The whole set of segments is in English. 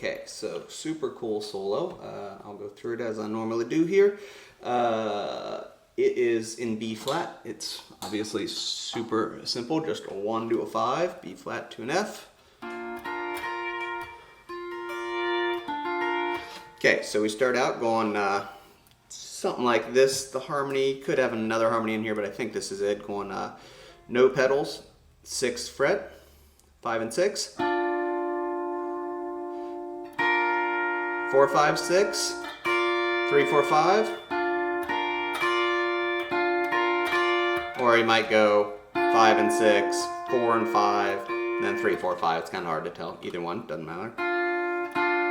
Okay, so super cool solo. I'll go through it as I normally do here. It is in B flat. It's obviously super simple, just a 1 to a 5, B flat to an F. Okay, so we start out going something like this. The harmony could have another harmony in here, but I think this is it. Going no pedals, 6th fret, 5 and 6, 4, 5, 6, 3, 4, 5. Or you might go 5 and 6, 4 and 5, and then 3, 4, 5. It's kind of hard to tell. Either one, doesn't matter.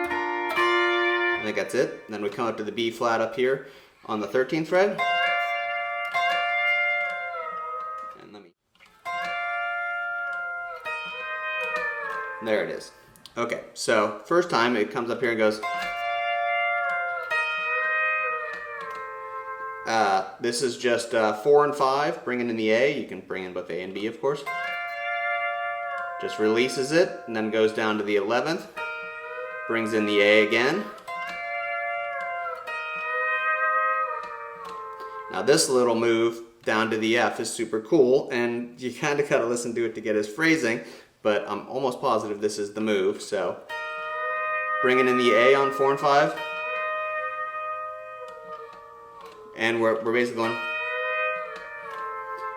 I think that's it. Then we come up to the B flat up here on the 13th fret. And there it is. Okay, so first time it comes up here and goes. This is just 4 and 5, bringing in the A. You can bring in both A and B, of course. Just releases it, and then goes down to the 11th. Brings in the A again. Now this little move down to the F is super cool, and you kind of got to listen to it to get his phrasing, but I'm almost positive this is the move. So bringing in the A on 4 and 5. And we're basically going,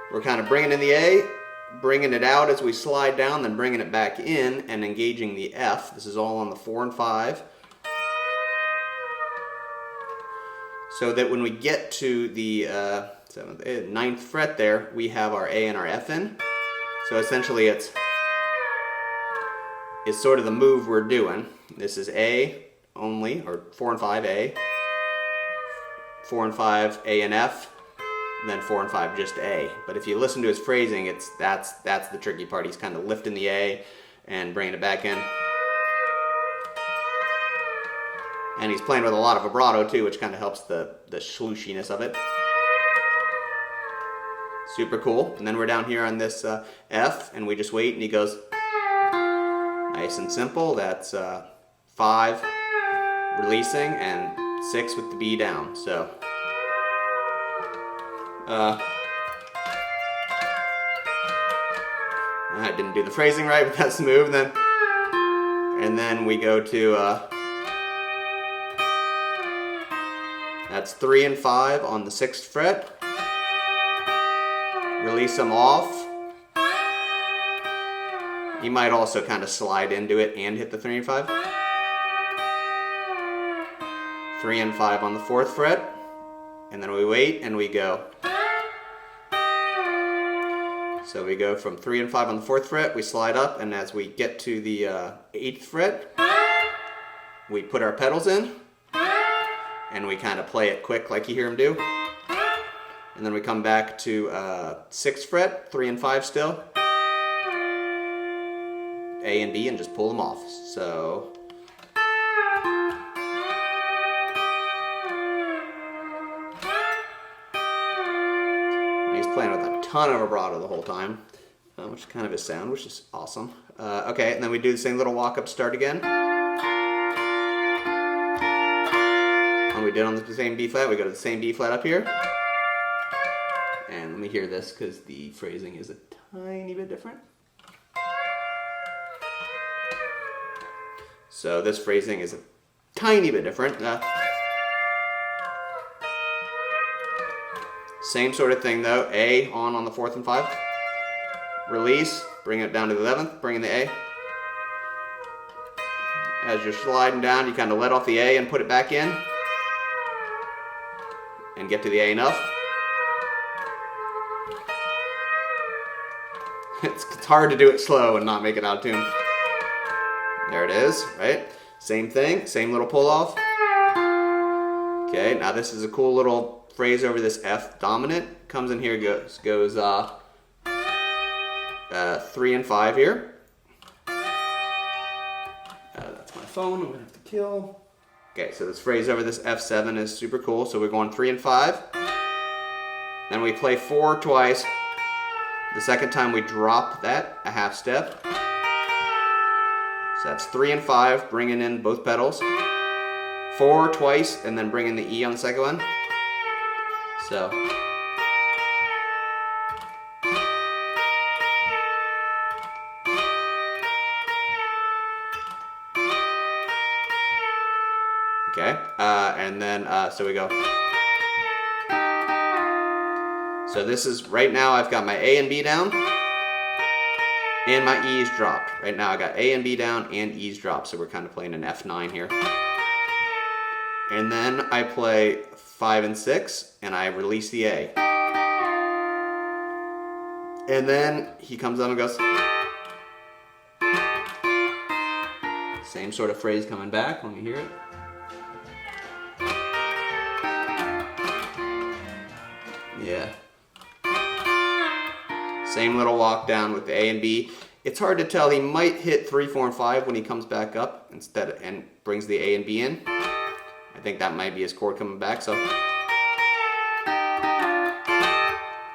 we're kind of bringing in the A, bringing it out as we slide down, then bringing it back in and engaging the F. This is all on the 4 and 5. So that when we get to the 9th fret there, we have our A and our F in. So essentially it's sort of the move we're doing. This is A only, or 4 and 5 A. 4 and 5, A and F, and then 4 and 5, just A. But if you listen to his phrasing, that's the tricky part. He's kind of lifting the A and bringing it back in. And he's playing with a lot of vibrato too, which kind of helps the shlooshiness of it. Super cool. And then we're down here on this F, and we just wait, and he goes nice and simple. That's 5 releasing, and 6 with the B down. So I didn't do the phrasing right, but that's the move. And then we go to that's 3 and 5 on the 6th fret. Release them off. You might also kind of slide into it and hit the 3 and 5. 3 and 5 on the 4th fret, and then we wait and we go. So we go from 3 and 5 on the 4th fret, we slide up, and as we get to the 8th fret, we put our pedals in, and we kind of play it quick like you hear him do. And then we come back to 6th fret, 3 and 5 still, A and B, and just pull them off. So playing with a ton of vibrato the whole time, which is kind of his sound, which is awesome. Okay, and then we do the same little walk-up start again. And we did on the same B flat, we go to the same B flat up here. And let me hear this, because the phrasing is a tiny bit different. So this phrasing is a tiny bit different. Same sort of thing though, A on the 4th and 5. Release, bring it down to the 11th, bring in the A. As you're sliding down, you kind of let off the A and put it back in. And get to the A enough. It's hard to do it slow and not make it out of tune. There it is, right? Same thing, same little pull off. Okay, now this is a cool little phrase over this F dominant. Comes in here, goes 3 and 5 here. That's my phone, I'm gonna have to kill. Okay, so this phrase over this F7 is super cool. So we're going 3 and 5. Then we play 4 twice. The second time we drop that a half step. So that's 3 and 5, bringing in both pedals. 4 twice, and then bringing the E on the second one. So. Okay, and then, so we go. So this is, right now I've got my A and B down, and my E's dropped. Right now I got A and B down and E's dropped, so we're kind of playing an F9 here. And then I play 5 and 6, and I release the A. And then he comes up and goes. Same sort of phrase coming back when you hear it. Yeah. Same little walk down with the A and B. It's hard to tell. He might hit 3, 4, and 5 when he comes back up instead and brings the A and B in. I think that might be his chord coming back. So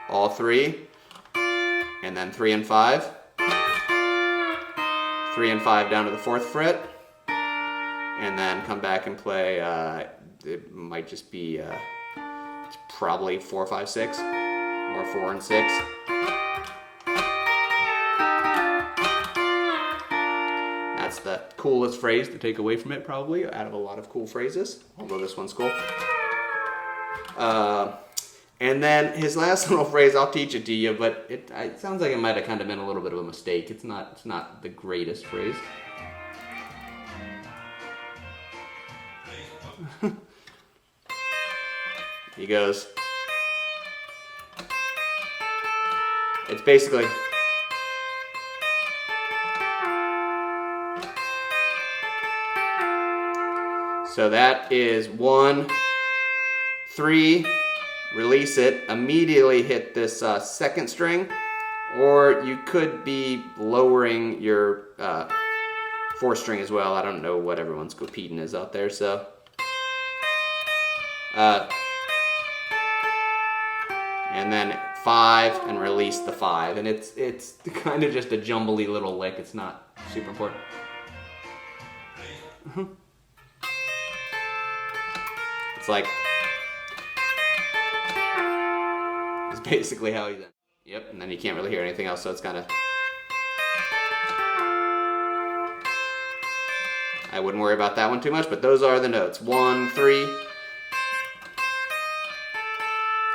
all 3, and then 3 and 5. 3 and 5 down to the 4th fret, and then come back and play. It might just be. It's probably 4, 5, 6, or 4 and 6. That's the coolest phrase to take away from it, probably, out of a lot of cool phrases, although this one's cool. And then his last little phrase, I'll teach it to you, but it sounds like it might have kind of been a little bit of a mistake. It's not the greatest phrase. He goes, it's basically, so that is 1, 3, release it, immediately hit this 2nd string, or you could be lowering your 4th string as well. I don't know what everyone's competing is out there, so. And then 5 and release the 5, and it's kind of just a jumbly little lick. It's not super important. It's like, it's basically how he's in. Yep, and then you can't really hear anything else, so it's kind of. I wouldn't worry about that one too much, but those are the notes. 1, 3.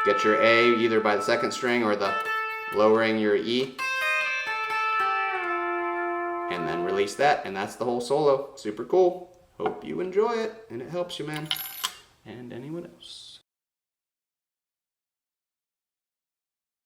Get your A either by the 2nd string or the lowering your E. And then release that, and that's the whole solo. Super cool. Hope you enjoy it, and it helps you, man. And anyone else.